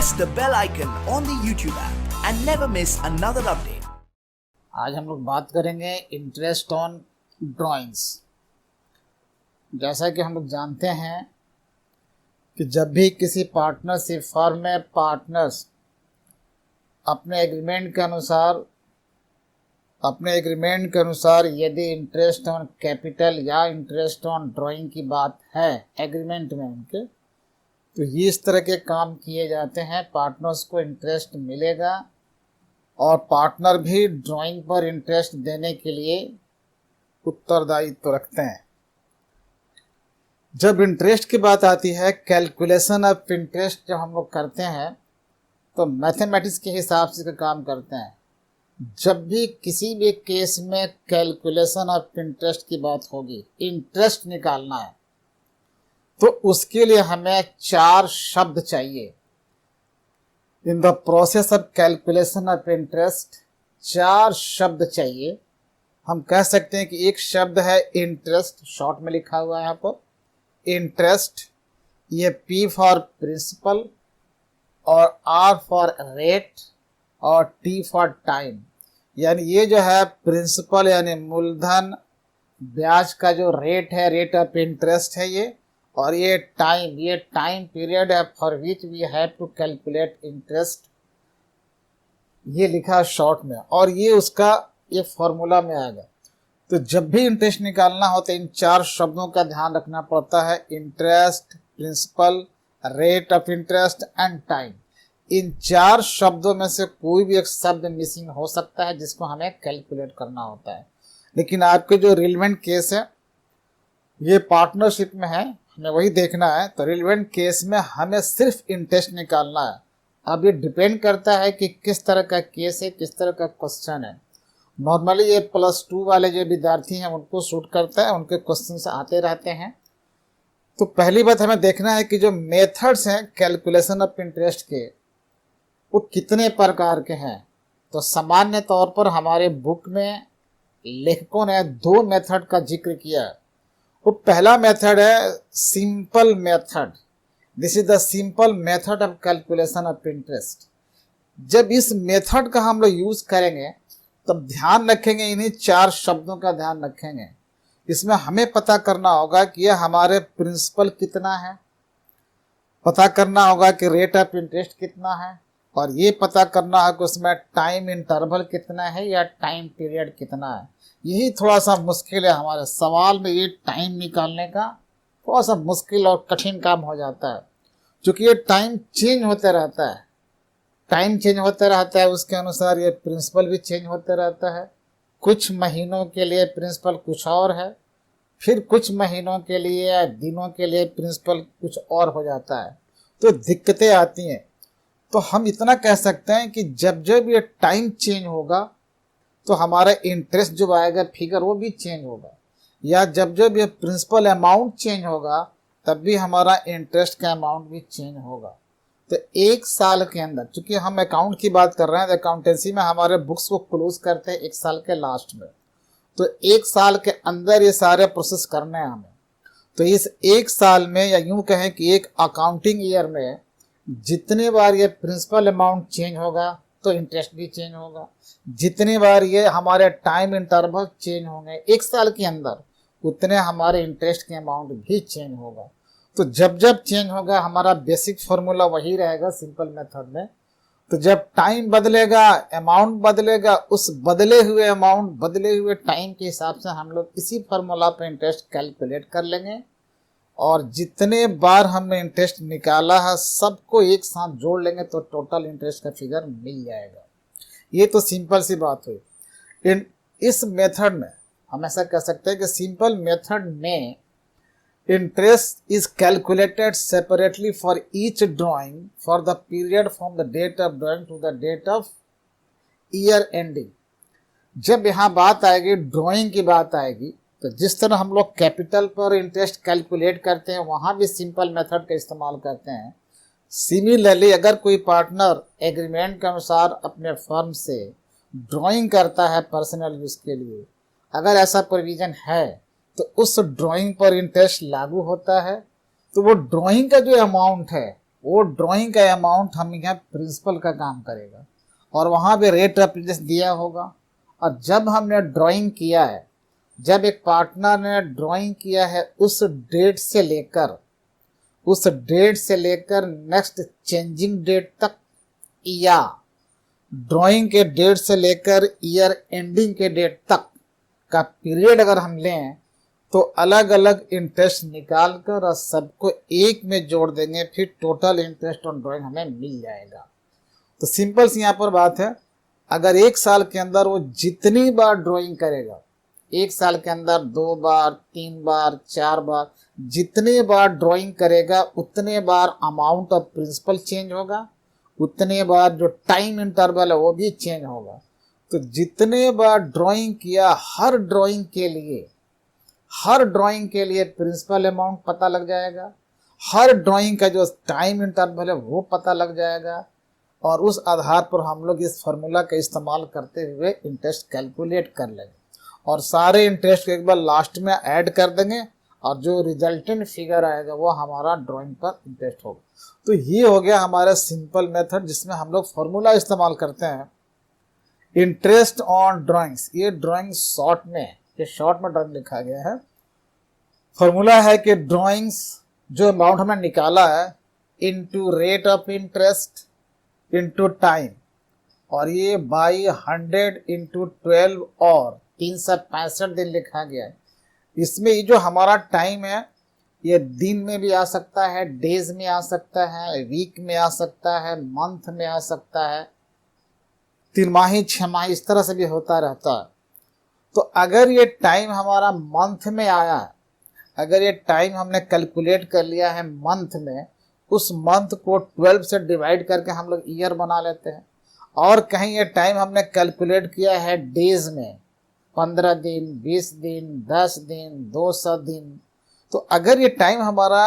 press the bell icon on the YouTube app and never miss another update. आज हम लोग बात करेंगे इंटरेस्ट ऑन ड्राइंग्स। जैसा कि हम लोग जानते हैं कि जब भी किसी पार्टनरशिप फर्म में पार्टनर्स अपने एग्रीमेंट के अनुसार यदि इंटरेस्ट ऑन कैपिटल या इंटरेस्ट ऑन ड्राइंग की बात है एग्रीमेंट में उनके, तो ये इस तरह के काम किए जाते हैं। पार्टनर्स को इंटरेस्ट मिलेगा और पार्टनर भी ड्राइंग पर इंटरेस्ट देने के लिए उत्तरदायित्व रखते हैं। जब इंटरेस्ट की बात आती है, कैलकुलेशन ऑफ इंटरेस्ट जब हम लोग करते हैं तो मैथमेटिक्स के हिसाब से काम करते हैं। जब भी किसी भी केस में कैलकुलेशन ऑफ इंटरेस्ट की बात होगी, इंटरेस्ट निकालना है, तो उसके लिए हमें 4 शब्द चाहिए। In the process of calculation of interest 4 शब्द चाहिए। हम कह सकते हैं कि एक शब्द है इंटरेस्ट, शॉर्ट में लिखा हुआ है यहाँ पर इंटरेस्ट, ये P फॉर प्रिंसिपल और R फॉर रेट और T फॉर टाइम। यानी ये जो है प्रिंसिपल यानी मूलधन, ब्याज का जो रेट है, रेट ऑफ इंटरेस्ट है ये, और ये टाइम पीरियड है for which we have to calculate interest, ये लिखा है शॉर्ट में, और ये उसका ये फॉर्मूला में आएगा। तो जब भी इंटरेस्ट निकालना हो तो इन 4 शब्दों का ध्यान रखना पड़ता है। Interest, principal, rate of interest and time. इन 4 शब्दों में से कोई भी एक शब्द मिसिंग हो सकता है जिसको हमें कैलकुलेट करना होता है। लेकिन आपके जो रिलेवेंट केस है ये पार्टनरशिप में है, हमें वही देखना है। तो रिलेवेंट केस में हमें सिर्फ इंटरेस्ट निकालना है। अब ये डिपेंड करता है कि किस तरह का केस है, किस तरह का क्वेश्चन है। नॉर्मली ये +2 वाले जो विद्यार्थी हैं उनको सूट करता है, उनके क्वेश्चन आते रहते हैं। तो पहली बात हमें देखना है कि जो मेथड्स हैं कैलकुलेशन ऑफ इंटरेस्ट के, वो कितने प्रकार के हैं। तो सामान्य तौर पर हमारे बुक में लेखकों ने 2 मेथड का जिक्र किया है। वो पहला मेथड है simple method. This is the simple method of calculation of interest. जब इस मेथड का हम लोग यूज करेंगे तब ध्यान रखेंगे, इन्हीं 4 शब्दों का ध्यान रखेंगे। इसमें हमें पता करना होगा कि यह हमारे प्रिंसिपल कितना है, पता करना होगा कि रेट ऑफ इंटरेस्ट कितना है, और ये पता करना है कि उसमें टाइम इंटरवल कितना है या टाइम पीरियड कितना है। यही थोड़ा सा मुश्किल है हमारे सवाल में, ये टाइम निकालने का थोड़ा सा मुश्किल और कठिन काम हो जाता है, क्योंकि ये टाइम चेंज होते रहता है। टाइम चेंज होता रहता है, उसके अनुसार ये प्रिंसिपल भी चेंज होते रहता है। कुछ महीनों के लिए प्रिंसिपल कुछ और है, फिर कुछ महीनों के लिए या दिनों के लिए प्रिंसिपल कुछ और हो जाता है, तो दिक्कतें आती हैं। तो हम इतना कह सकते हैं कि जब जब ये टाइम चेंज होगा तो हमारा इंटरेस्ट जो आएगा फिगर वो भी चेंज होगा, या जब जब ये प्रिंसिपल अमाउंट चेंज होगा तब भी हमारा इंटरेस्ट का अमाउंट भी चेंज होगा। तो 1 साल के अंदर, चूंकि हम अकाउंट की बात कर रहे हैं, तो अकाउंटेंसी में हमारे बुक्स को क्लोज करते हैं 1 साल के लास्ट में। तो 1 साल के अंदर ये सारे प्रोसेस करने हैं हमें। तो इस 1 साल में, या यूं कहें कि एक अकाउंटिंग ईयर में, जितने बार ये प्रिंसिपल अमाउंट चेंज होगा तो इंटरेस्ट भी चेंज होगा। जितनी बार ये हमारे टाइम इंटरवल चेंज होंगे 1 साल के अंदर, उतने हमारे इंटरेस्ट के अमाउंट भी चेंज होगा। तो जब जब चेंज होगा हमारा बेसिक फॉर्मूला वही रहेगा सिंपल मेथड में। तो जब टाइम बदलेगा, अमाउंट बदलेगा, उस बदले हुए अमाउंट, बदले हुए टाइम के हिसाब से हम लोग इसी फॉर्मूला पे इंटरेस्ट कैलकुलेट कर लेंगे, और जितने बार हमने इंटरेस्ट निकाला है सबको एक साथ जोड़ लेंगे तो टोटल इंटरेस्ट का फिगर मिल जाएगा। ये तो सिंपल सी बात हुई। इस मेथड में हम ऐसा कह सकते हैं कि सिंपल मेथड में interest is calculated separately for each drawing for the period from the date of drawing to the date of year ending. जब यहाँ बात आएगी, ड्राइंग की बात आएगी, तो जिस तरह हम लोग कैपिटल पर इंटरेस्ट कैलकुलेट करते हैं वहाँ भी सिंपल मेथड का इस्तेमाल करते हैं। सिमिलरली अगर कोई पार्टनर एग्रीमेंट के अनुसार अपने फर्म से ड्राइंग करता है पर्सनल यूज़ के लिए, अगर ऐसा प्रोविज़न है तो उस ड्राइंग पर इंटरेस्ट लागू होता है। तो वो ड्राइंग का जो अमाउंट है वो ड्राइंग का अमाउंट हम यहाँ प्रिंसिपल का काम करेगा और वहाँ पे रेट ऑफ इंटरेस्ट दिया होगा। और जब हमने ड्राइंग किया है, जब एक पार्टनर ने ड्राइंग किया है उस डेट से लेकर नेक्स्ट चेंजिंग डेट तक, या ड्राइंग के डेट से लेकर ईयर एंडिंग के डेट तक का पीरियड अगर हम लें तो अलग अलग इंटरेस्ट निकाल कर और सबको एक में जोड़ देंगे, फिर टोटल इंटरेस्ट ऑन ड्राइंग हमें मिल जाएगा। तो सिंपल सी यहाँ पर बात है, अगर एक साल के अंदर वो जितनी बार ड्राइंग करेगा, एक साल के अंदर 2 बार 3 बार 4 बार, जितने बार ड्राइंग करेगा उतने बार अमाउंट ऑफ प्रिंसिपल चेंज होगा, उतने बार जो टाइम इंटरवल है वो भी चेंज होगा। तो जितने बार ड्राइंग किया हर ड्राइंग के लिए प्रिंसिपल अमाउंट पता लग जाएगा, हर ड्राइंग का जो टाइम इंटरवल है वो पता लग जाएगा, और उस आधार पर हम लोग इस फार्मूला का इस्तेमाल करते हुए इंटरेस्ट कैलकुलेट कर लेंगे और सारे इंटरेस्ट को एक बार लास्ट में ऐड कर देंगे और जो रिजल्टेंट फिगर आएगा वो हमारा ड्राइंग पर इंटरेस्ट होगा। तो ये हो गया हमारा सिंपल मेथड जिसमें हम लोग फार्मूला इस्तेमाल करते हैं इंटरेस्ट ऑन ड्राइंग्स। ये ड्राइंग शॉर्ट में है, ये शॉर्ट में ड्राइंग लिखा गया है। फार्मूला है कि ड्राइंग्स जो अमाउंट हमने निकाला है into rate of interest into time, और ये बाई 100 इंटू 12 और 365 दिन लिखा गया है। इसमें ये जो हमारा टाइम है ये दिन में भी आ सकता है, डेज में आ सकता है, वीक में आ सकता है, मंथ में आ सकता है, 3 माही 6 माही इस तरह से भी होता रहता है। तो अगर ये टाइम हमारा मंथ में आया है, अगर ये टाइम हमने कैलकुलेट कर लिया है मंथ में, उस मंथ को 12 से डिवाइड करके हम लोग ईयर बना लेते हैं। और कहीं ये टाइम हमने कैलकुलेट किया है डेज में, 15 दिन, 20 दिन, 10 दिन, 200 दिन, तो अगर ये टाइम हमारा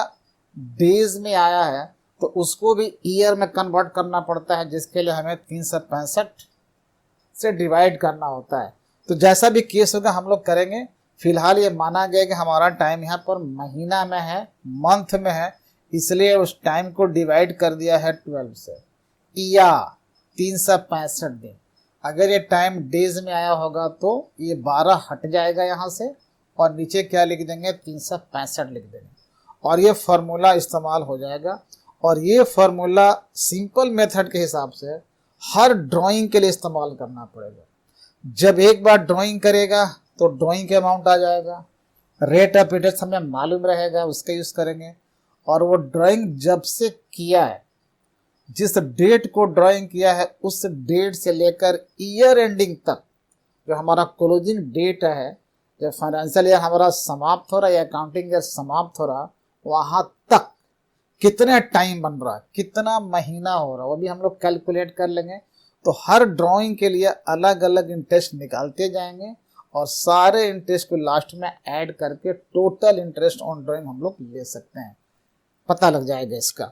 डेज में आया है तो उसको भी ईयर में कन्वर्ट करना पड़ता है, जिसके लिए हमें 365 से डिवाइड करना होता है। तो जैसा भी केस होगा हम लोग करेंगे। फिलहाल ये माना गया कि हमारा टाइम यहाँ पर महीना में है, मंथ में है, इसलिए उस टाइम को डिवाइड कर दिया है 12 से, या 365 दिन। अगर ये टाइम डेज में आया होगा तो ये 12 हट जाएगा यहाँ से और नीचे क्या लिख देंगे, 365 लिख देंगे, और ये फार्मूला इस्तेमाल हो जाएगा। और ये फार्मूला सिंपल मेथड के हिसाब से हर ड्राइंग के लिए इस्तेमाल करना पड़ेगा। जब एक बार ड्राइंग करेगा तो ड्राइंग के अमाउंट आ जाएगा, रेट ऑफ इंटरेस्ट हमें मालूम रहेगा, उसका यूज़ करेंगे। और वो ड्राइंग जब से किया है, जिस डेट को ड्राइंग किया है उस डेट से लेकर ईयर एंडिंग तक, जो हमारा क्लोजिंग डेट है, जब फाइनेंशियल ईयर हमारा समाप्त हो रहा है या अकाउंटिंग ईयर समाप्त हो रहा, वहाँ तक कितने टाइम बन रहा है, कितना महीना हो रहा है, वो भी हम लोग कैलकुलेट कर लेंगे। तो हर ड्राइंग के लिए अलग अलग इंटरेस्ट निकालते जाएंगे और सारे इंटरेस्ट को लास्ट में ऐड करके टोटल इंटरेस्ट ऑन ड्राइंग हम लोग ले सकते हैं, पता लग जाएगा इसका।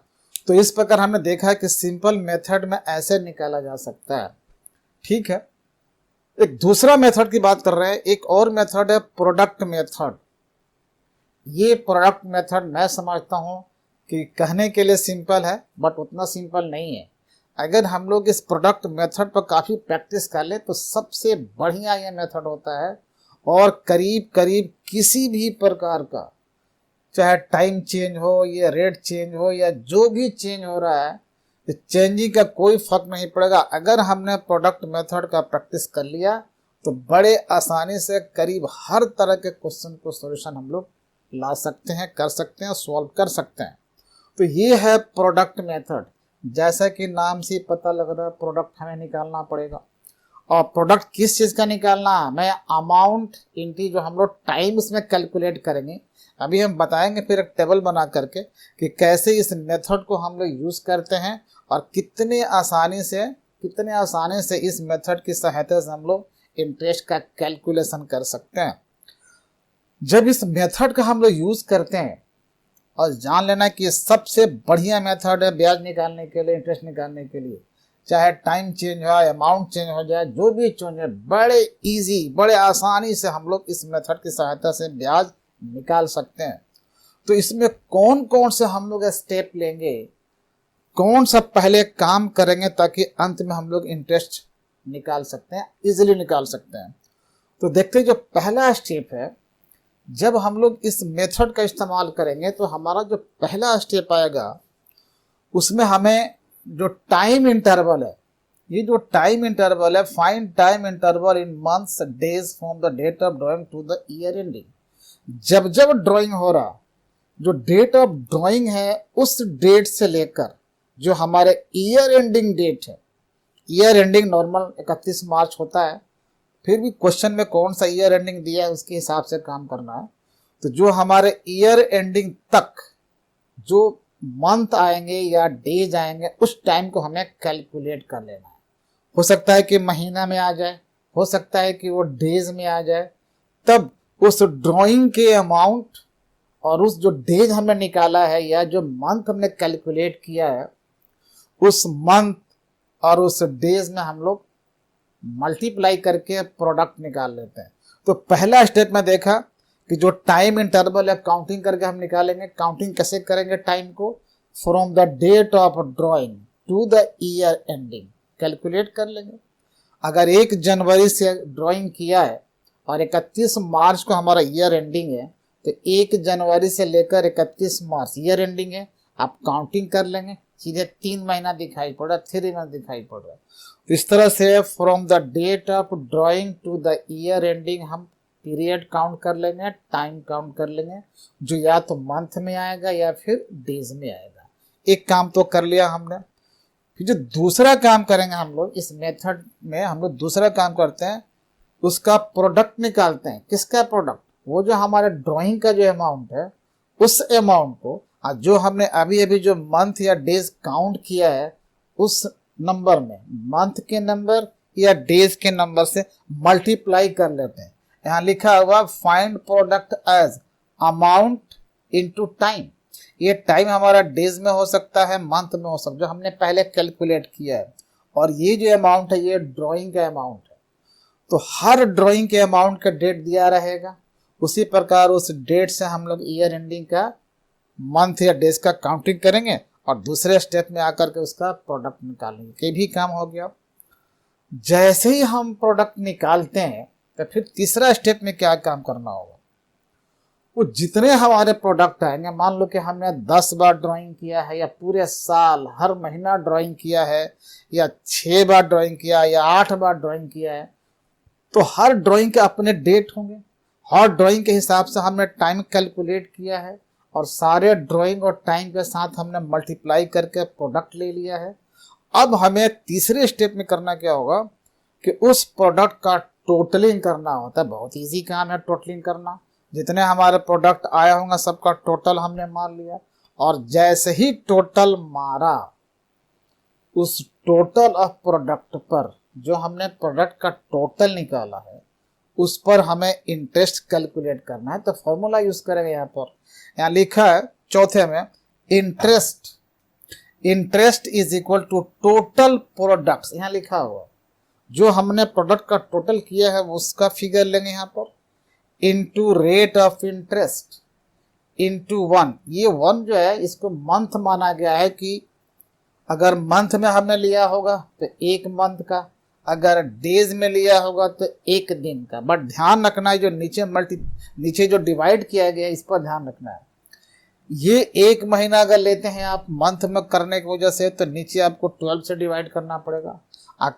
तो इस प्रकार हमने देखा है कि सिंपल मेथड में ऐसे निकाला जा सकता है। ठीक है, एक दूसरा मेथड की बात कर रहे हैं। एक और मेथड है प्रोडक्ट मेथड। ये प्रोडक्ट मेथड मैं समझता हूँ कि कहने के लिए सिंपल है बट उतना सिंपल नहीं है। अगर हम लोग इस प्रोडक्ट मेथड पर काफ़ी प्रैक्टिस कर ले तो सबसे बढ़िया ये मेथड होता है। और करीब करीब किसी भी प्रकार का, चाहे टाइम चेंज हो या रेट चेंज हो या जो भी चेंज हो रहा है, चेंजिंग का कोई फर्क नहीं पड़ेगा। अगर हमने प्रोडक्ट मेथड का प्रैक्टिस कर लिया तो बड़े आसानी से करीब हर तरह के क्वेश्चन को सॉल्यूशन हम लोग ला सकते हैं, कर सकते हैं, सॉल्व कर सकते हैं। तो ये है प्रोडक्ट मेथड। जैसा कि नाम से पता लग रहा है प्रोडक्ट हमें निकालना पड़ेगा। और प्रोडक्ट किस चीज़ का निकालना है, मैं अमाउंट इंटी जो हम लोग टाइम उसमें कैलकुलेट करेंगे। अभी हम बताएंगे फिर एक टेबल बना करके कि कैसे इस मेथड को हम लोग यूज़ करते हैं और कितने आसानी से इस मेथड की सहायता से हम लोग इंटरेस्ट का कैलकुलेशन कर सकते हैं। जब इस मेथड का हम लोग यूज़ करते हैं, और जान लेना कि ये सबसे बढ़िया मेथड है ब्याज निकालने के लिए, इंटरेस्ट निकालने के लिए। चाहे टाइम चेंज हो, अमाउंट चेंज हो जाए, जो भी चेंज है, बड़े इजी, बड़े आसानी से हम लोग इस मेथड की सहायता से ब्याज निकाल सकते हैं। तो इसमें कौन कौन से हम लोग स्टेप लेंगे, कौन सा पहले काम करेंगे ताकि अंत में हम लोग इंटरेस्ट निकाल सकते हैं, इजीली निकाल सकते हैं। तो देखते हैं जो पहला स्टेप है, जब हम लोग इस मेथड का इस्तेमाल करेंगे तो हमारा जो पहला स्टेप आएगा उसमें हमें जो टाइम इंटरवल है, ये जो टाइम इंटरवल है, find time interval in months days from the date of drawing to the year ending. जब जब ड्राइंग हो रहा, जो डेट ऑफ ड्राइंग है उस डेट से लेकर जो हमारे ईयर एंडिंग डेट है, ईयर एंडिंग नॉर्मल 31 मार्च होता है, फिर भी क्वेश्चन में कौन सा ईयर एंडिंग दिया है उसके हिसाब से काम करना है। तो जो हमारे ईयर एंडिंग तक जो मंथ आएंगे या डेज आएंगे उस टाइम को हमें कैलकुलेट कर लेना है। हो सकता है कि महीना में आ जाए, हो सकता है कि वो डेज में आ जाए। तब उस ड्राइंग के अमाउंट और उस जो डेज हमने निकाला है या जो मंथ हमने कैलकुलेट किया है उस मंथ और उस डेज में हम लोग मल्टीप्लाई करके प्रोडक्ट निकाल लेते हैं। तो पहला स्टेप में देखा कि जो टाइम इंटरवल है काउंटिंग करके हम निकालेंगे। काउंटिंग कैसे करेंगे टाइम को? From the date of drawing to the year ending calculate कर लेंगे। अगर 1 जनवरी से ड्राइंग किया है और 31 मार्च को हमारा ईयर एंडिंग है तो 1 जनवरी से लेकर 31 मार्च ईयर एंडिंग है, आप काउंटिंग कर लेंगे, सीधे 3 महीना दिखाई पड़ रहा है, 3 मंथ दिखाई पड़ रहा है। तो इस तरह से from the date of drawing to the year ending हम पीरियड काउंट कर लेंगे, टाइम काउंट कर लेंगे, जो या तो मंथ में आएगा या फिर डेज में आएगा। एक काम तो कर लिया हमने। फिर जो दूसरा काम करेंगे हम लोग इस मेथड में, हम लोग दूसरा काम करते हैं, उसका प्रोडक्ट निकालते हैं। किसका प्रोडक्ट? वो जो हमारे ड्राइंग का जो अमाउंट है उस अमाउंट को जो हमने अभी अभी जो मंथ या डेज काउंट किया है उस नंबर में, मंथ के नंबर या डेज के नंबर से मल्टीप्लाई कर लेते हैं। यहाँ लिखा हुआ find product as amount into time. ये टाइम हमारा डेज में हो सकता है, मंथ में हो सकता है, जो हमने पहले कैलकुलेट किया है। और ये जो अमाउंट है ये ड्राइंग का अमाउंट है। तो हर ड्राइंग के अमाउंट का डेट दिया रहेगा, उसी प्रकार उस डेट से हम लोग ईयर एंडिंग का मंथ या डेज का काउंटिंग करेंगे और दूसरे स्टेप में आकर के उसका प्रोडक्ट निकालेंगे। ये भी काम हो गया। जैसे ही हम प्रोडक्ट निकालते हैं तो फिर तीसरा स्टेप में क्या काम करना होगा? वो जितने हमारे प्रोडक्ट आएंगे, मान लो कि हमने 10 बार ड्राइंग किया है या पूरे साल हर महीना ड्राइंग किया है या 6 बार ड्राइंग किया है या 8 बार ड्राइंग किया है, तो हर ड्राइंग के अपने डेट होंगे। हर ड्राइंग के हिसाब से हमने टाइम कैलकुलेट किया है और सारे ड्राइंग और टाइम के साथ हमने मल्टीप्लाई करके प्रोडक्ट ले लिया है। अब हमें तीसरे स्टेप में करना क्या होगा कि उस प्रोडक्ट का टोटलिंग करना होता है। बहुत इजी काम है टोटलिंग करना। जितने हमारे प्रोडक्ट आए होंगे सबका टोटल हमने मार लिया और जैसे ही टोटल मारा उस टोटल ऑफ प्रोडक्ट पर जो हमने प्रोडक्ट का टोटल निकाला है उस पर हमें इंटरेस्ट कैलकुलेट करना है। तो फॉर्मूला यूज करेंगे। यहाँ लिखा है चौथे में interest is equal to total products. यहाँ लिखा हुआ जो हमने प्रोडक्ट का टोटल किया है उसका फिगर लेंगे यहाँ पर, into rate of interest into 1। ये 1 जो है इसको मंथ माना गया है कि अगर मंथ में हमने लिया होगा तो 1 मंथ का, अगर डेज में लिया होगा तो 1 दिन का। बट ध्यान रखना है जो नीचे जो डिवाइड किया गया है इस पर ध्यान रखना है। ये 1 महीना अगर लेते हैं आप मंथ में करने की वजह से तो नीचे आपको 12 से डिवाइड करना पड़ेगा।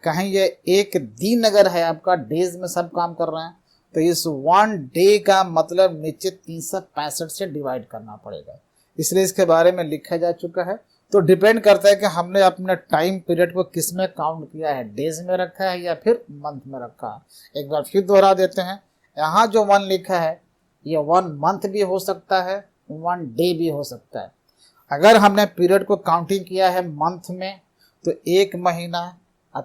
कहीं ये 1 दिन अगर है आपका डेज में सब काम कर रहे हैं तो इस 1 डे का मतलब नीचे 365 से डिवाइड करना पड़ेगा। इसलिए इसके बारे में लिखा जा चुका है। तो डिपेंड करता है कि हमने अपने टाइम पीरियड को किस में काउंट किया है, डेज में रखा है या फिर मंथ में रखा है। एक बार फिर दोहरा देते हैं। यहाँ जो 1 लिखा है ये 1 मंथ भी हो सकता है, 1 डे भी हो सकता है। अगर हमने पीरियड को काउंटिंग किया है मंथ में तो 1 महीना,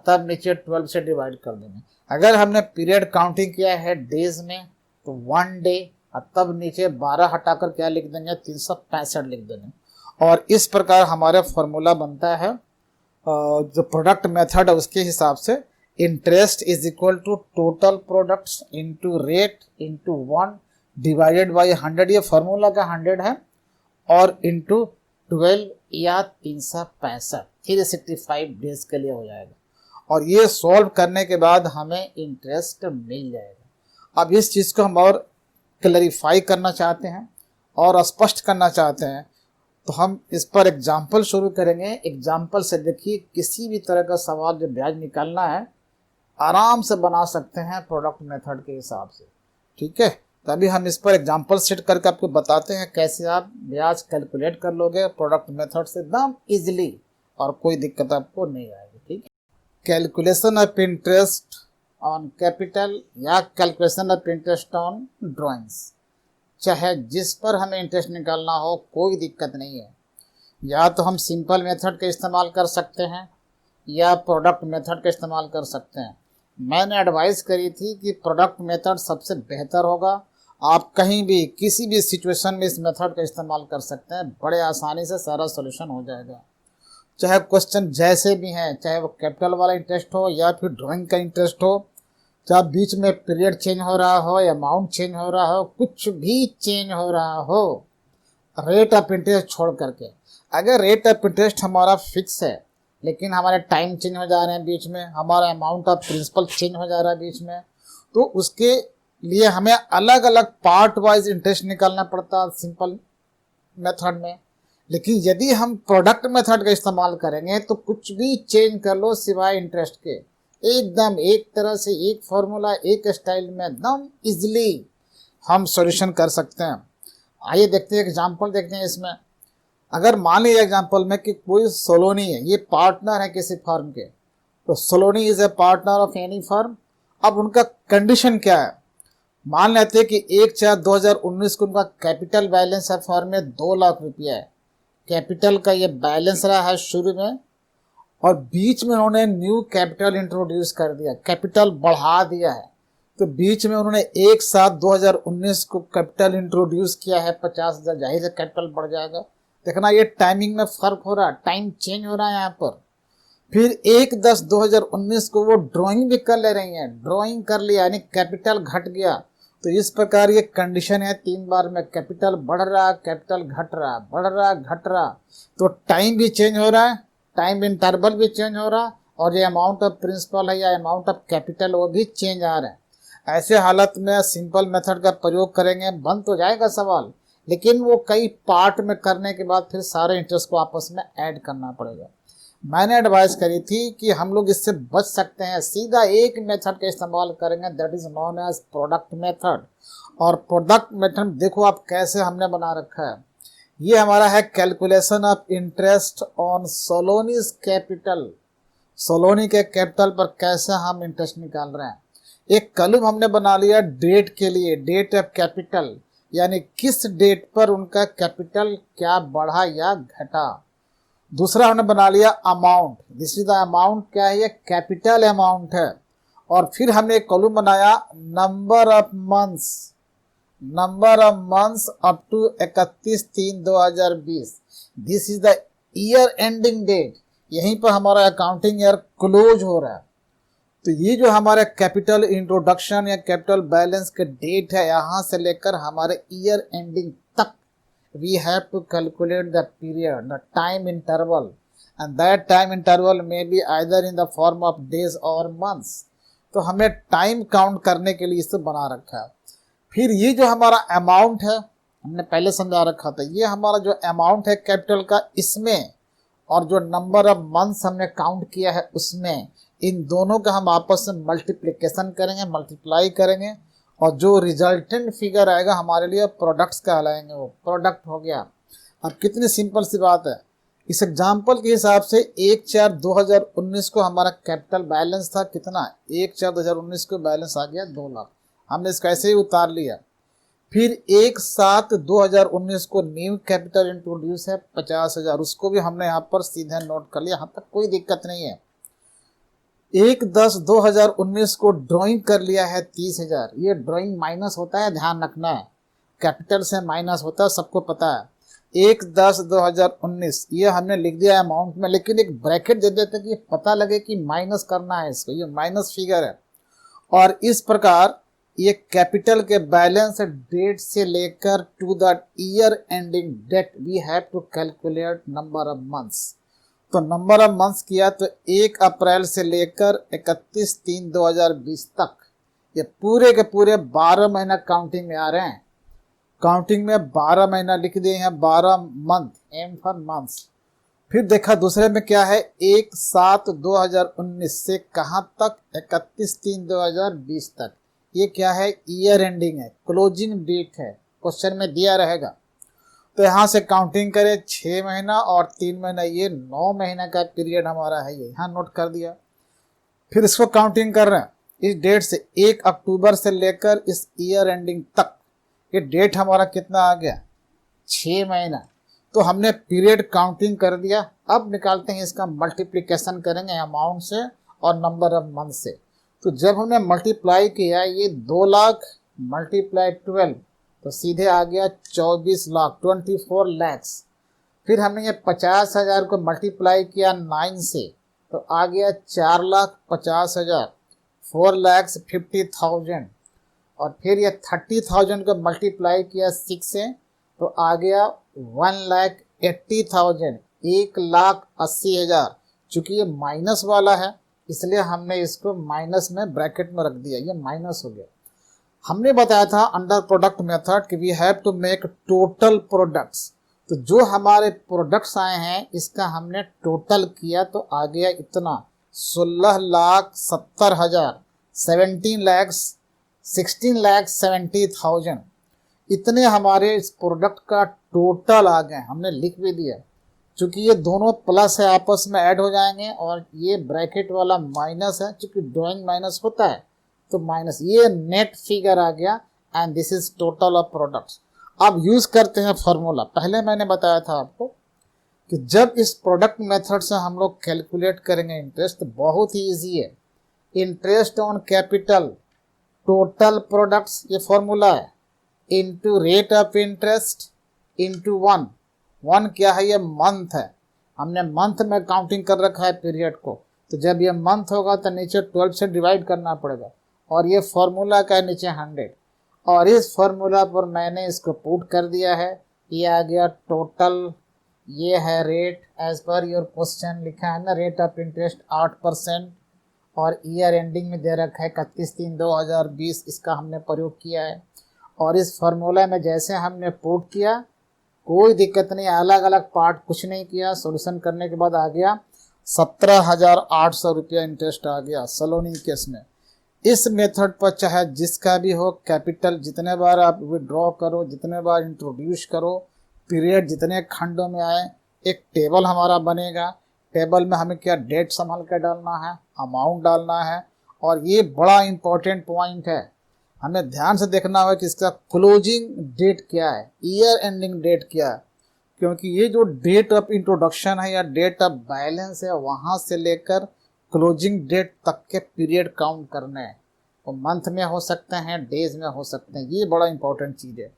तब नीचे 12 से डिवाइड कर देंगे। अगर हमने पीरियड काउंटिंग किया है डेज में तो 1 डे, तब नीचे 12 हटाकर क्या लिख देंगे, 365 लिख देंगे। और इस प्रकार हमारा फॉर्मूला बनता है जो प्रोडक्ट मेथड है उसके हिसाब से interest is equal to total products into rate into 1 divided by 100। ये फॉर्मूला का 100 है और इनटू 12 या 365 365 डेज के लिए हो जाएगा, और ये सॉल्व करने के बाद हमें इंटरेस्ट मिल जाएगा। अब इस चीज़ को हम और क्लैरिफाई करना चाहते हैं और स्पष्ट करना चाहते हैं, तो हम इस पर एग्जाम्पल शुरू करेंगे। एग्जाम्पल से देखिए, किसी भी तरह का सवाल जो ब्याज निकालना है आराम से बना सकते हैं प्रोडक्ट मेथड के हिसाब से, ठीक है। तो अभी हम इस पर एग्जाम्पल सेट करके आपको बताते हैं कैसे आप ब्याज कैलकुलेट कर लोगे प्रोडक्ट मेथड से एकदम इजीली, और कोई दिक्कत आपको नहीं आएगी, ठीक है। Calculation of interest on capital या calculation of interest on drawings, चाहे जिस पर हमें इंटरेस्ट निकालना हो कोई दिक्कत नहीं है। या तो हम सिंपल मेथड का इस्तेमाल कर सकते हैं या प्रोडक्ट मेथड का इस्तेमाल कर सकते हैं। मैंने एडवाइस करी थी कि प्रोडक्ट मेथड सबसे बेहतर होगा। आप कहीं भी किसी भी सिचुएशन में इस मेथड का इस्तेमाल कर सकते हैं, बड़े आसानी से सारा सॉल्यूशन हो जाएगा। चाहे क्वेश्चन जैसे भी हैं, चाहे वो कैपिटल वाला इंटरेस्ट हो या फिर ड्राइंग का इंटरेस्ट हो, चाहे बीच में पीरियड चेंज हो रहा हो या अमाउंट चेंज हो रहा हो, कुछ भी चेंज हो रहा हो, रेट ऑफ इंटरेस्ट छोड़ करके। अगर रेट ऑफ इंटरेस्ट हमारा फिक्स है लेकिन हमारे टाइम चेंज हो जा रहे हैं बीच में, हमारा अमाउंट ऑफ प्रिंसिपल चेंज हो जा रहा है बीच में, तो उसके लिए हमें अलग अलग पार्ट वाइज इंटरेस्ट निकालना पड़ता है सिंपल मेथड में। लेकिन यदि हम प्रोडक्ट मेथड का इस्तेमाल करेंगे तो कुछ भी चेंज कर लो सिवाय इंटरेस्ट के, एकदम एक तरह से एक फॉर्मूला एक स्टाइल में एकदम इजीली हम सॉल्यूशन कर सकते हैं। आइए देखते हैं एग्जांपल देखते हैं इसमें। अगर मान लीजिए एग्जांपल में कि कोई सोलोनी है, ये पार्टनर है किसी फर्म के, तो Soloni is a partner of any firm. अब उनका कंडीशन क्या है, मान लेते हैं कि 1/4/2019 को उनका कैपिटल बैलेंस है फर्म में 2 लाख रुपया है। कैपिटल का ये बैलेंस रहा है शुरू में, और बीच में उन्होंने न्यू कैपिटल इंट्रोड्यूस कर दिया, कैपिटल बढ़ा दिया है। तो बीच में उन्होंने 1/7/2019 को कैपिटल इंट्रोड्यूस किया है 50,000, जाहिर है कैपिटल बढ़ जाएगा। देखना ये टाइमिंग में फर्क हो रहा है, टाइम चेंज हो रहा है यहाँ पर। फिर 1/10/2019 को वो ड्राइंग भी कर ले रही हैं, ड्राइंग कर लिया यानी कैपिटल घट गया। तो इस प्रकार ये कंडीशन है 3 बार में, कैपिटल बढ़ रहा, कैपिटल घट रहा, बढ़ रहा, घट रहा। तो टाइम भी चेंज हो रहा है, टाइम इंटरवल भी चेंज हो रहा, और ये अमाउंट ऑफ प्रिंसिपल है या अमाउंट ऑफ कैपिटल वो भी चेंज आ रहा है। ऐसे हालत में सिंपल मेथड का प्रयोग करेंगे, बन तो जाएगा सवाल, लेकिन वो कई पार्ट में करने के बाद फिर सारे इंटरेस्ट को आपस में ऐड करना पड़ेगा। मैंने एडवाइस करी थी कि हम लोग इससे बच सकते हैं, सीधा एक मेथड का इस्तेमाल करेंगे, that is known as product method. और प्रोडक्ट मेथड देखो आप कैसे हमने बना रखा है। ये हमारा है calculation of interest on Soloni's capital, Soloni के कैपिटल पर कैसे हम इंटरेस्ट निकाल रहे हैं। एक कॉलम हमने बना लिया डेट के लिए, डेट ऑफ कैपिटल, यानी किस डेट पर उनका कैपिटल क्या बढ़ा या घटा। दूसरा हमने बना लिया amount, this is the amount, क्या है ये कैपिटल अमाउंट है। और फिर हमने एक कॉलम बनाया number of months, number of months up to 31/3/2020, this is the year ending date, यहीं पर हमारा अकाउंटिंग ईयर क्लोज हो रहा है। तो ये जो हमारा कैपिटल इंट्रोडक्शन या कैपिटल बैलेंस के डेट है, यहाँ से लेकर हमारे ईयर एंडिंग तक we have to calculate the period, the time interval, and that time interval may be either in the form of days or months। तो हमें टाइम काउंट करने के लिए इसे बना रखा है। फिर ये जो हमारा अमाउंट है हमने पहले समझा रखा था, ये हमारा जो अमाउंट है कैपिटल का, इसमें और जो नंबर ऑफ मंथ्स हमने काउंट किया है उसमें, इन दोनों का हम आपस में मल्टीप्लिकेशन करेंगे, मल्टीप्लाई करेंगे, और जो रिजल्टेंट फिगर आएगा हमारे लिए प्रोडक्ट्स कहलाएंगे, वो प्रोडक्ट हो गया। अब कितनी सिंपल सी बात है। इस एग्जाम्पल के हिसाब से 1/4/2019 को हमारा कैपिटल बैलेंस था कितना, 1/4/2019 को बैलेंस आ गया 2 लाख, हमने इसको ऐसे ही उतार लिया। फिर 1/7/2019 को न्यू कैपिटल इंट्रोड्यूस है 50,000, उसको भी हमने यहाँ पर सीधे नोट कर लिया, यहाँ तक कोई दिक्कत नहीं है। 1/10/2019 को ड्राइंग कर लिया है 30,000, ये ड्राइंग माइनस होता है, ध्यान रखना है, कैपिटल से माइनस होता है, सबको पता है। 1/10/2019 ये हमने लिख दिया अमाउंट में, लेकिन एक ब्रैकेट दे देते कि पता लगे कि माइनस करना है इसको, ये माइनस फिगर है। और इस प्रकार ये कैपिटल के बैलेंस डेट से लेकर to the year ending date we have to calculate number of months. तो नंबर ऑफ मंथ्स किया तो 1 अप्रैल से लेकर 31/3/2020 तक ये पूरे के पूरे 12 महीना काउंटिंग में आ रहे हैं। काउंटिंग में 12 महीना लिख दिए हैं, 12 मंथ, एम फॉर मंथ्स। फिर देखा दूसरे में क्या है, 1/7/2019 से कहाँ तक, 31/3/2020 तक। ये क्या है, ईयर एंडिंग है, क्लोजिंग डेट है, क्वेश्चन में दिया रहेगा। तो यहाँ से काउंटिंग करें 6 महीना और 3 महीना, ये 9 महीने का पीरियड हमारा है, ये यहाँ नोट कर दिया। फिर इसको काउंटिंग कर रहे हैं इस डेट से 1 अक्टूबर से लेकर इस ईयर एंडिंग तक। ये डेट हमारा कितना आ गया, 6 महीना। तो हमने पीरियड काउंटिंग कर दिया। अब निकालते हैं इसका मल्टीप्लिकेशन करेंगे अमाउंट से और नंबर ऑफ मंथ से। तो जब हमने मल्टीप्लाई किया ये 2 लाख मल्टीप्लाई 12 तो सीधे आ गया 24 लाख, 24 लैक्स। फिर हमने ये 50,000 को मल्टीप्लाई किया 9 से तो आ गया 4,50,000, 4,50,000। और फिर ये 30,000 को मल्टीप्लाई किया 6 से तो आ गया 1,80,000, 1,80,000। चूंकि ये माइनस वाला है इसलिए हमने इसको माइनस में ब्रैकेट में रख दिया, ये माइनस हो गया। हमने बताया था अंडर प्रोडक्ट मेथड कि we have to make total products. तो जो हमारे प्रोडक्ट्स आए हैं इसका हमने टोटल किया तो आ गया इतना 16,70,000, 16,70,000। इतने हमारे इस प्रोडक्ट का टोटल आ गए, हमने लिख भी दिया। चूंकि ये दोनों प्लस है आपस में ऐड हो जाएंगे और ये ब्रैकेट वाला माइनस है, चूंकि ड्राइंग माइनस होता है तो माइनस, ये नेट फिगर आ गया and this is total of products. अब यूज करते हैं फॉर्मूला। पहले मैंने बताया था आपको कि जब इस प्रोडक्ट मेथड से हम लोग कैलकुलेट करेंगे इंटरेस्ट तो बहुत ही ईजी है। Interest on capital total products, ये फॉर्मूला है, into rate of interest into 1। 1 क्या है, ये मंथ है। हमने मंथ में काउंटिंग कर रखा है पीरियड को, तो जब ये मंथ होगा तो नीचे 12 से डिवाइड करना पड़ेगा और ये फॉर्मूला का है नीचे 100। और इस फॉर्मूला पर मैंने इसको पुट कर दिया है, ये आ गया टोटल, ये है rate as per your question लिखा है ना, रेट ऑफ इंटरेस्ट 8% और ईयर एंडिंग में दे रखा है 31/3/2020, इसका हमने प्रयोग किया है। और इस फॉर्मूला में जैसे हमने पुट किया कोई दिक्कत नहीं, अलग अलग पार्ट कुछ नहीं किया, सॉल्यूशन करने के बाद आ गया 17,800 रुपया इंटरेस्ट आ गया सलोनी केस में। इस मेथड पर चाहे जिसका भी हो कैपिटल जितने बार आप विड्रॉ करो, जितने बार इंट्रोड्यूस करो, पीरियड जितने खंडों में आए, एक टेबल हमारा बनेगा। टेबल में हमें क्या डेट संभाल कर डालना है, अमाउंट डालना है। और ये बड़ा इंपॉर्टेंट पॉइंट है, हमें ध्यान से देखना होगा कि इसका क्लोजिंग डेट क्या है, ईयर एंडिंग डेट क्या है। क्योंकि ये जो डेट ऑफ इंट्रोडक्शन है या डेट ऑफ बैलेंस है वहाँ से लेकर क्लोजिंग डेट तक के पीरियड काउंट करने हैं। वो मंथ में हो सकते हैं, डेज में हो सकते हैं, ये बड़ा इंपॉर्टेंट चीज़ है।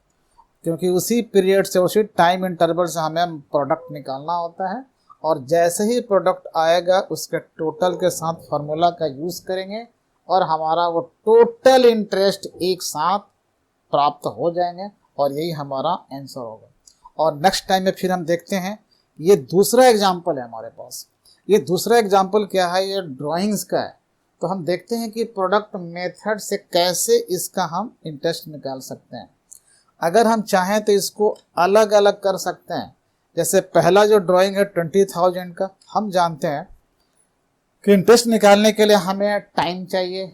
क्योंकि उसी पीरियड से, उसी टाइम इंटरवल से हमें प्रोडक्ट निकालना होता है। और जैसे ही प्रोडक्ट आएगा उसके टोटल के साथ फार्मूला का यूज़ करेंगे और हमारा वो टोटल इंटरेस्ट एक साथ प्राप्त हो जाएंगे और यही हमारा आंसर होगा। और नेक्स्ट टाइम में फिर हम देखते हैं, ये दूसरा एग्जाम्पल है हमारे पास। ये दूसरा एग्जाम्पल क्या है, ये ड्राइंग्स का है। तो हम देखते हैं कि प्रोडक्ट मेथड से कैसे इसका हम इंटरेस्ट निकाल सकते हैं। अगर हम चाहें तो इसको अलग अलग कर सकते हैं। जैसे पहला जो ड्राइंग है 20,000 का, हम जानते हैं कि इंटरेस्ट निकालने के लिए हमें टाइम चाहिए,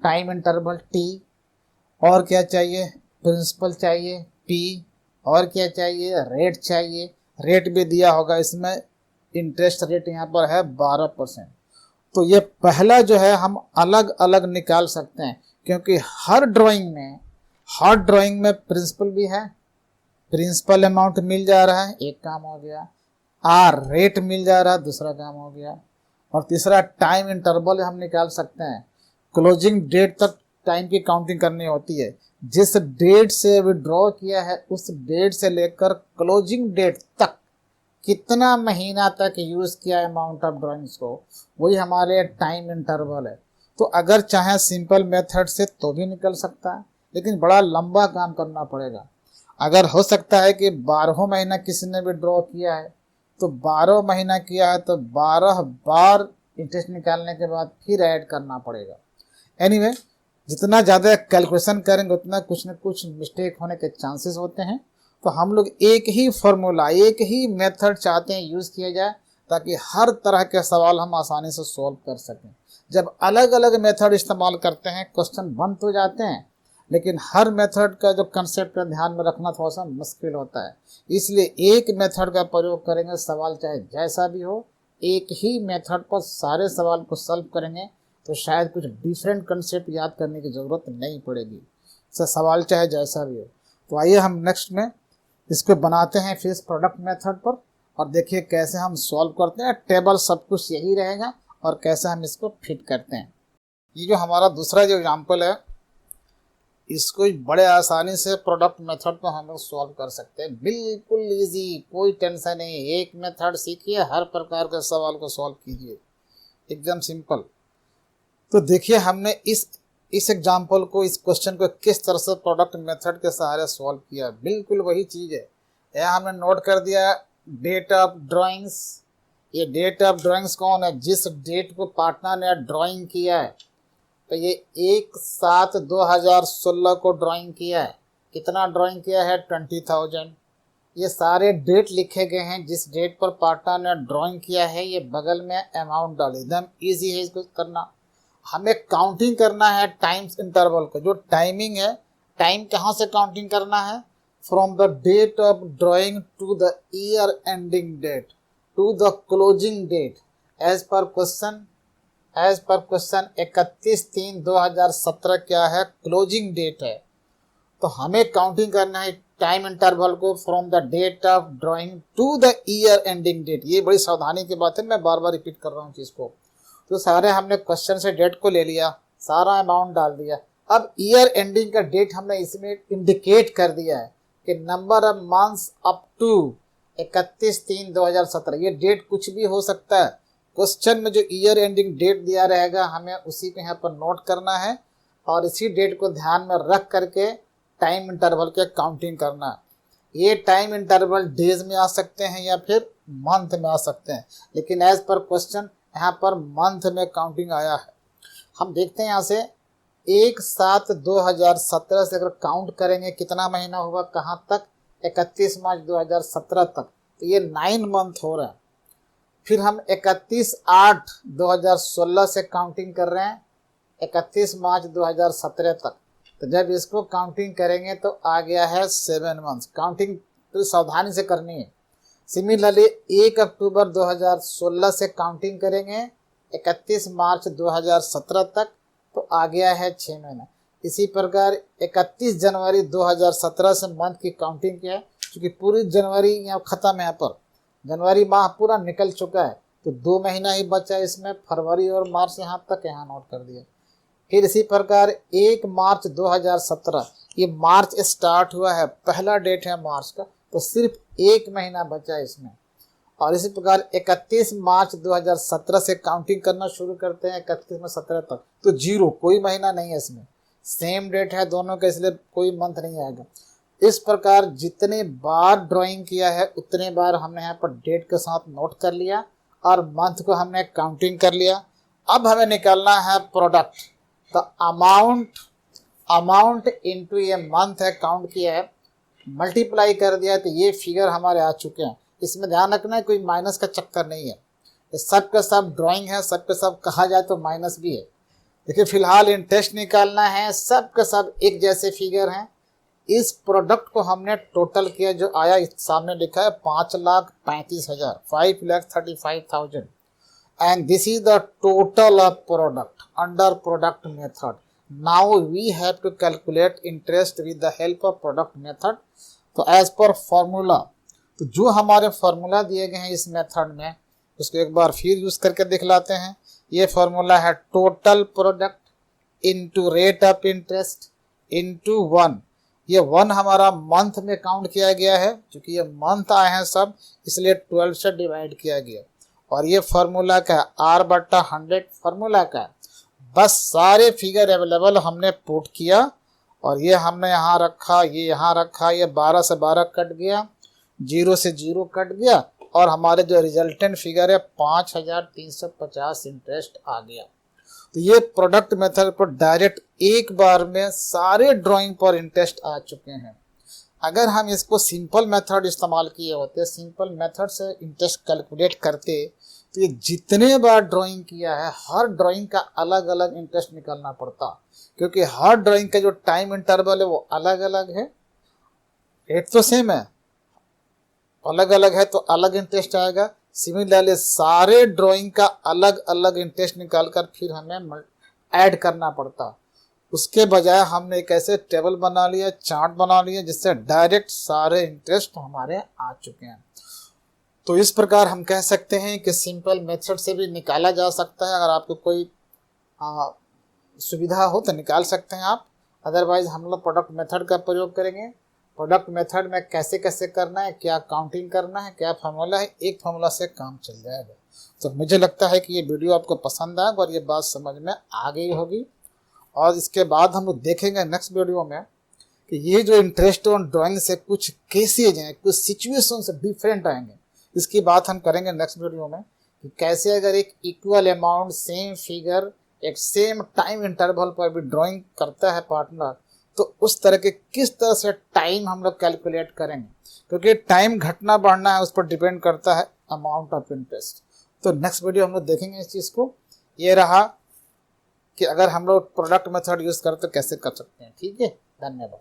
टाइम इंटरवल टी, और क्या चाहिए, प्रिंसिपल चाहिए पी, और क्या चाहिए, रेट चाहिए। रेट भी दिया होगा इसमें, इंटरेस्ट रेट यहाँ पर है 12%। तो ये पहला जो है हम अलग अलग निकाल सकते हैं, क्योंकि हर ड्राइंग में प्रिंसिपल भी है, प्रिंसिपल अमाउंट मिल जा रहा है, एक काम हो गया। रेट मिल जा रहा है, दूसरा काम हो गया। और तीसरा टाइम इंटरवल हम निकाल सकते हैं, क्लोजिंग डेट तक टाइम की काउंटिंग करनी होती है। जिस डेट से विड्रॉ किया है उस डेट से लेकर क्लोजिंग डेट तक कितना महीना तक यूज़ किया है अमाउंट ऑफ ड्राइंग्स को, वही हमारे टाइम इंटरवल है। तो अगर चाहे सिंपल मेथड से तो भी निकल सकता है, लेकिन बड़ा लंबा काम करना पड़ेगा। अगर हो सकता है कि 12 महीना किसी ने भी ड्रॉ किया है तो 12 महीना किया है तो 12 बार इंटरेस्ट निकालने के बाद फिर ऐड करना पड़ेगा। एनीवे, जितना ज़्यादा कैलकुलेशन करेंगे उतना कुछ न कुछ मिस्टेक होने के चांसेस होते हैं। तो हम लोग एक ही फॉर्मूला, एक ही मेथड चाहते हैं यूज़ किया जाए ताकि हर तरह के सवाल हम आसानी से सॉल्व कर सकें। जब अलग अलग मेथड इस्तेमाल करते हैं क्वेश्चन बन तो जाते हैं, लेकिन हर मेथड का जो कंसेप्ट है ध्यान में रखना थोड़ा सा मुश्किल होता है। इसलिए एक मेथड का प्रयोग करेंगे, सवाल चाहे जैसा भी हो, एक ही मेथड पर सारे सवाल को सॉल्व करेंगे तो शायद कुछ डिफरेंट कंसेप्ट याद करने की ज़रूरत नहीं पड़ेगी। सवाल चाहे जैसा भी हो। तो आइए हम नेक्स्ट में इसको बनाते हैं फिर इस प्रोडक्ट मेथड पर, और देखिए कैसे हम सॉल्व करते हैं। टेबल सब कुछ यही रहेगा और कैसे हम इसको फिट करते हैं। ये जो हमारा दूसरा जो एग्जाम्पल है, इसको बड़े आसानी से प्रोडक्ट मेथड को हम लोग सॉल्व कर सकते हैं। बिल्कुल इजी, कोई टेंशन नहीं। एक मेथड सीखिए, हर प्रकार के सवाल को सॉल्व कीजिए, एकदम सिंपल। तो देखिए हमने इस एग्जाम्पल को, इस क्वेश्चन को किस तरह से प्रोडक्ट मेथड के सहारे सॉल्व किया। बिल्कुल वही चीज़ है। यहाँ हमने नोट कर दिया डेट ऑफ ड्राइंग्स। ये डेट ऑफ ड्राइंग्स कौन है? जिस डेट को पार्टनर ने ड्राइंग किया है। तो ये 1/7/2016 को ड्राइंग किया है। कितना ड्राइंग किया है? 20,000। ये सारे डेट लिखे गए हैं जिस डेट पर पार्टनर ने ड्राइंग किया है। ये बगल में अमाउंट डाल, एकदम ईजी है इसको करना। हमें काउंटिंग करना है टाइम्स इंटरवल को। जो टाइमिंग है, टाइम कहाँ से काउंटिंग करना है? From the date of drawing to the year ending date to the closing date as per question 31/3/2017 क्या है? क्लोजिंग डेट है। तो हमें काउंटिंग करना है टाइम इंटरवल को from the date of drawing to the year ending date. ये बड़ी सावधानी की बात है, मैं बार बार रिपीट कर रहा हूँ चीज़ को। तो सारे हमने क्वेश्चन से डेट को ले लिया, सारा अमाउंट डाल दिया। अब ईयर एंडिंग का डेट हमने इसमें इंडिकेट कर दिया है कि number of months up to 31/3/2017। ये डेट कुछ भी हो सकता है। क्वेश्चन में जो ईयर एंडिंग डेट दिया रहेगा हमें उसी को यहाँ पर नोट करना है और इसी डेट को ध्यान में रख करके टाइम इंटरवल के काउंटिंग करना है। ये टाइम इंटरवल डेज में आ सकते हैं या फिर मंथ में आ सकते हैं, लेकिन एज पर क्वेश्चन यहाँ पर मंथ में काउंटिंग आया है। हम देखते हैं यहाँ से 1/7/2017 से अगर काउंट करेंगे कितना महीना होगा, कहाँ तक? 31 मार्च 2017 तक। तो ये 9 मंथ हो रहा है। फिर हम 31/8/2016 से काउंटिंग कर रहे हैं 31 मार्च 2017 तक। तो जब इसको काउंटिंग करेंगे तो आ गया है 7 मंथ्स। काउंटिंग तो सावधानी से करनी है। सिमिलरली 1 अक्टूबर 2016 से काउंटिंग करेंगे 31 मार्च 2017 तक, तो आ गया है 6 महीना। इसी प्रकार 31 जनवरी 2017 से मंथ की काउंटिंग किया है, क्योंकि पूरी जनवरी यहाँ ख़त्म है। यहाँ पर जनवरी माह पूरा निकल चुका है, तो 2 महीना ही बचा है इसमें। फरवरी और मार्च यहाँ तक यहाँ नोट कर दिया। फिर इसी प्रकार 1 मार्च 2017, ये मार्च स्टार्ट हुआ है, पहला डेट है मार्च का, तो सिर्फ 1 महीना बचा है इसमें। और इसी प्रकार 31 मार्च 2017 से काउंटिंग करना शुरू करते हैं 31 में 17 तक, तो 0, कोई महीना नहीं है इसमें। सेम डेट है दोनों का, इसलिए कोई मंथ नहीं आएगा। इस प्रकार जितने बार ड्राइंग किया है उतने बार हमने यहाँ पर डेट के साथ नोट कर लिया और मंथ को हमने काउंटिंग कर लिया। अब हमें निकालना है प्रोडक्ट। तो अमाउंट इनटू ये मंथ है, काउंट किया है, मल्टीप्लाई कर दिया, तो ये फिगर हमारे आ चुके हैं। इसमें ध्यान रखना है, कोई माइनस का चक्कर नहीं है। ये सब के सब ड्राइंग है, सब के सब कहा जाए तो माइनस भी है। देखिए फिलहाल इंटरेस्ट निकालना है, सब के सब एक जैसे फिगर हैं। इस प्रोडक्ट को हमने टोटल किया, जो आया इस सामने लिखा है 5,35,000, 5,35,000, and this is the total of product under product method. Now we have to calculate interest with the help of product method. तो as per formula, तो जो हमारे फार्मूला दिए गए हैं इस मेथड में, उसको एक बार फिर यूज करके दिखलाते हैं। ये फार्मूला है total product into rate of interest into 1। ये 1 हमारा मंथ में काउंट किया गया है, क्योंकि ये मंथ आए हैं सब, इसलिए 12 से डिवाइड किया गया। और ये फार्मूला का है R/100 फार्मूला का है। बस सारे फिगर अवेलेबल हमने पुट किया और ये हमने यहाँ रखा, ये यहाँ रखा, ये 12 से 12 कट गया, 0 से 0 कट गया और हमारे जो रिजल्टेंट फिगर है 5350 इंटरेस्ट आ गया। तो ये प्रोडक्ट मेथड पर डायरेक्ट एक बार में सारे ड्राइंग पर इंटरेस्ट आ चुके हैं। अगर हम इसको सिंपल मेथड इस्तेमाल किए होते, सिंपल मेथड से इंटरेस्ट कैलकुलेट करते, तो ये जितने बार ड्राइंग किया है हर ड्राइंग का अलग अलग इंटरेस्ट निकालना पड़ता, क्योंकि हर ड्राइंग का जो टाइम इंटरवल है वो अलग अलग है। रेट तो सेम है, अलग अलग है तो अलग इंटरेस्ट आएगा। सिमिलरली सारे ड्राइंग का अलग अलग इंटरेस्ट निकालकर फिर हमें ऐड करना पड़ता। उसके बजाय हमने एक ऐसे टेबल बना लिया, चार्ट बना लिया, जिससे डायरेक्ट सारे इंटरेस्ट हमारे आ चुके हैं। तो इस प्रकार हम कह सकते हैं कि सिंपल मेथड से भी निकाला जा सकता है। अगर आपको कोई सुविधा हो तो निकाल सकते हैं आप, अदरवाइज हम लोग प्रोडक्ट मेथड का प्रयोग करेंगे। प्रोडक्ट मेथड में कैसे कैसे करना है, क्या काउंटिंग करना है, क्या फार्मूला है, एक फार्मूला से काम चल जाएगा। तो मुझे लगता है कि ये वीडियो आपको पसंद आएगा और ये बात समझ में आ गई होगी। और इसके बाद हम लोग देखेंगे नेक्स्ट वीडियो में कि ये जो इंटरेस्ट ऑन ड्राइंग से कुछ केसेज हैं, कुछ सिचुएशन से डिफरेंट आएंगे। इसकी बात हम करेंगे नेक्स्ट वीडियो में कि कैसे अगर एक इक्वल अमाउंट सेम फिगर एक सेम टाइम इंटरवल पर भी ड्राइंग करता है पार्टनर, तो उस तरह के किस तरह से टाइम हम लोग कैलकुलेट करेंगे, क्योंकि टाइम घटना बढ़ना है उस पर डिपेंड करता है अमाउंट ऑफ इंटरेस्ट। तो नेक्स्ट वीडियो हम लोग देखेंगे इस चीज़ को। ये रहा कि अगर हम लोग प्रोडक्ट मेथड यूज़ करते तो कैसे कर सकते हैं। ठीक है, धन्यवाद।